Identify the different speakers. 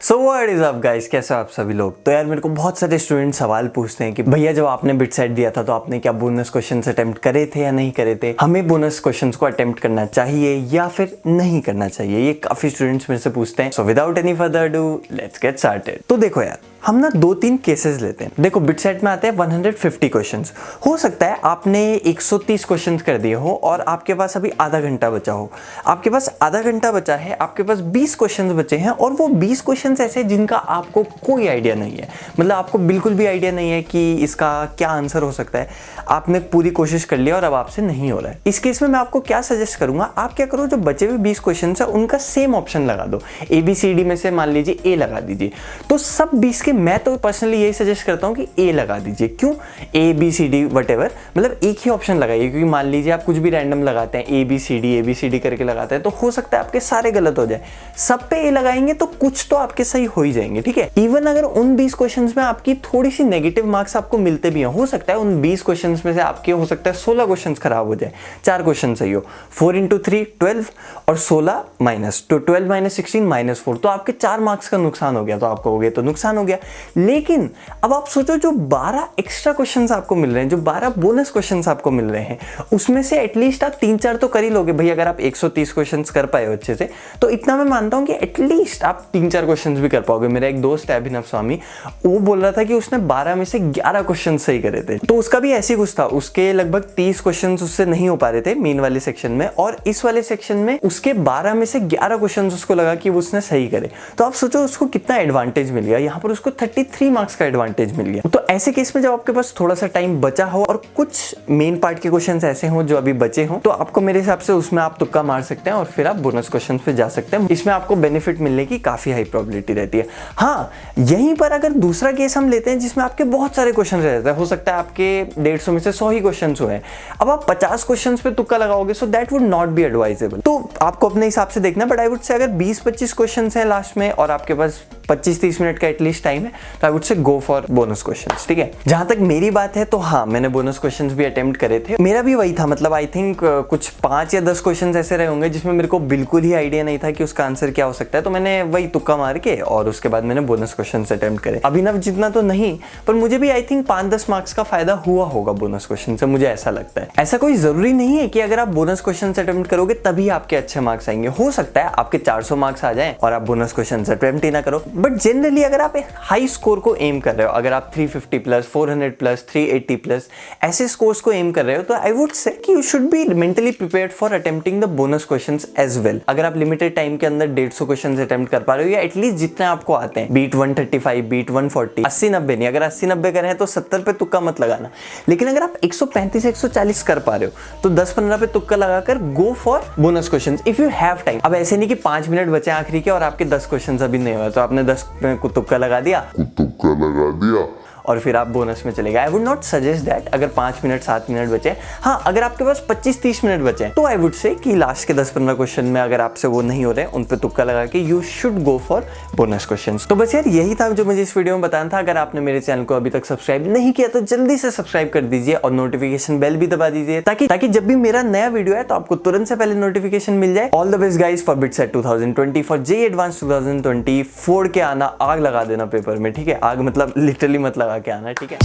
Speaker 1: So what is up guys, कैसे हो आप सभी लोग। तो यार मेरे को बहुत सारे स्टूडेंट सवाल पूछते हैं कि भैया जब आपने बिट सेट दिया था तो आपने क्या बोनस क्वेश्चन अटेम्प्ट करे थे या नहीं करे थे, हमें बोनस क्वेश्चन को अटेम्प्ट करना चाहिए या फिर नहीं करना चाहिए, ये काफी स्टूडेंट्स मेरे से पूछते हैं। So without any further do let's get started. तो देखो यार, हम ना 2-3 केसेस लेते हैं। देखो बिट सेट में आते हैं 150 क्वेश्चंस। हो सकता है आपने 130 क्वेश्चंस कर दिए हो और आपके पास अभी आधा घंटा बचा हो। आपके पास आधा घंटा बचा है, आपके पास 20 क्वेश्चंस बचे हैं और वो 20 क्वेश्चंस ऐसे जिनका आपको कोई आइडिया नहीं है, मतलब आपको बिल्कुल भी आइडिया नहीं है कि इसका क्या आंसर हो सकता है। आपने पूरी कोशिश कर लिया और अब आपसे नहीं हो रहा है। इस केस में मैं आपको क्या सजेस्ट करूंगा, आप क्या करो, जो बचे हुए 20 क्वेश्चंस है उनका सेम ऑप्शन लगा दो। ABCD में से मान लीजिए A लगा दीजिए। तो सब 20 के मैं तो पर्सनली यही सजेस्ट करता हूँ कि A लगा दीजिए। क्यों? ABCD वटेवर, मतलब एक ही ऑप्शन लगाइए, क्योंकि मान लीजिए आप कुछ भी रैंडम लगाते हैं, ABCD करके लगाते हैं, तो हो सकता है आपके सारे गलत हो जाए। सब पे A लगाएंगे तो कुछ तो आपके सही हो ही जाएंगे, ठीक है। इवन अगर उन 20 क्वेश्चंस में आपकी थोड़ी सी नेगेटिव मार्क्स आपको मिलते भी हो सकता है उन 20 क्वेश्चंस में से आपके हो सकता है 16 क्वेश्चंस खराब हो जाए, 4 क्वेश्चन सही हो। 4 × 3 12 और 16 माइनस, तो 12 - 16 -4, तो आपके 4 मार्क्स का नुकसान हो गया। तो आपको हो गया तो नुकसान हो गया। लेकिन अब आप सोचो, जो 12 एक्स्ट्रा क्वेश्चंस आपको मिल रहे हैं, जो 12 बोनस क्वेश्चंस आपको मिल रहे हैं, उसमें से एटलीस्ट आप 3-4 तो कर ही लोगे भाई। अगर आप 130 क्वेश्चंस कर पाए हो अच्छे से, तो इतना मैं मानता हूं कि एटलीस्ट आप 3-4 क्वेश्चंस भी कर पाओगे। मेरा एक दोस्त है अभिनव स्वामी, वो बोल रहा था कि उसने 12 में से 11 क्वेश्चन सही करे थे। तो उसका भी ऐसे ही कुछ था, उसके लगभग 30 क्वेश्चन उससे नहीं हो पा रहे थे मेन वाले सेक्शन में, और इस वाले सेक्शन में उसके 12 में से 11 क्वेश्चन उसको लगा कि उसने सही करे। तो आप सोचो उसको कितना एडवांटेज मिल गया। यहाँ पर उसको 33 मार्क्स का एडवांटेज मिल गया। तो ऐसे केस में जब आपके पास थोड़ा सा टाइम बचा हो और कुछ मेन पार्ट के क्वेश्चंस ऐसे हो जो अभी बचे हो, तो आपको मेरे हिसाब से उसमें आप तुक्का मार सकते हैं और फिर आप बोनस क्वेश्चंस पे जा सकते हैं। इसमें आपको बेनिफिट मिलने की काफी हाई प्रोबेबिलिटी रहती है। हाँ, यहीं पर अगर दूसरा केस हम लेते हैं जिसमें आपके बहुत सारे क्वेश्चन रहते हैं, हो सकता है आपके 150 में से 100 ही क्वेश्चन हुए हैं, अब आप 50 क्वेश्चन पे तुक्का लगाओगे, so that would not be advisable. तो आपको अपने हिसाब से देखना, बट आई वुड से अगर 20-25 क्वेश्चन है लास्ट में और आपके पास 25-30 मिनट का एटलीस्ट टाइम है, तो आई वुड से गो फॉर बोनस क्वेश्चंस, ठीक है। जहां तक मेरी बात है तो हाँ, मैंने बोनस क्वेश्चंस भी अटेम्प्ट करे थे। मेरा भी वही था, मतलब आई थिंक कुछ 5 या 10 क्वेश्चंस ऐसे रहे होंगे जिसमें मेरे को बिल्कुल ही आइडिया नहीं था कि उसका आंसर क्या हो सकता है। तो मैंने वही तुक्का मार के और उसके बाद मैंने बोनस क्वेश्चंस अटेम्प्ट करे। अभिनव जितना तो नहीं, पर मुझे भी आई थिंक 5-10 मार्क्स का फायदा हुआ होगा बोनस क्वेश्चन से, मुझे ऐसा लगता है। ऐसा कोई जरूरी नहीं है कि अगर आप बोनस क्वेश्चन अटेम्प्ट करोगे तभी आपके अच्छे मार्क्स आएंगे। हो सकता है आपके 400 मार्क्स आ जाए और आप बोनस क्वेश्चन अटेम्प्ट ही ना करो, बट जनरली अगर आप हाई स्कोर को एम कर रहे हो, अगर आप 350+, 400+, 380+ ऐसे स्कोर्स को एम कर रहे हो, तो आई वुड से कि you should be mentally prepared for attempting the bonus questions as well. अगर आप लिमिटेड टाइम के अंदर 150 क्वेश्चंस अटेम्प्ट कर पा रहे हो, या एटलीस्ट जितने आपको आते हैं, बीट 135, बीट 140, 80-90 नहीं, अगर 80-90 कर रहे हैं तो 70 पे तुक्का मत लगाना। लेकिन अगर आप 135-140 कर पा रहे हो तो 10-15 पे तुक्का लगाकर go for bonus questions if you have time. अब ऐसे नहीं कि 5 मिनट बचे आखिरी के और आपके 10 क्वेश्चंस अभी नहीं हुए, तो आपने 10 को तुक्का लगा दिया और फिर आप बोनस में चले गए। I would not suggest that. अगर 5 मिनट 7 मिनट बचे, हाँ अगर आपके पास 25-30 मिनट बचे, तो आई वुड से कि लास्ट के 10-15 क्वेश्चन में अगर आपसे वो नहीं हो रहे, उन पे तुक्का लगा के you should go for bonus questions. तो बस यार यही था जो मुझे इस वीडियो में बताना था। अगर आपने मेरे चैनल को अभी तक सब्सक्राइब नहीं किया तो जल्दी से सब्सक्राइब कर दीजिए और नोटिफिकेशन बेल भी दबा दीजिए, ताकि जब भी मेरा नया वीडियो है तो आपको तुरंत से पहले नोटिफिकेशन मिल जाए। All the best guys for bit set 2020, for JEE advance 2020। फोड़ के आना, आग लगा देना पेपर में, ठीक है। आग मतलब लिटरली मत लगा के आना, ठीक है।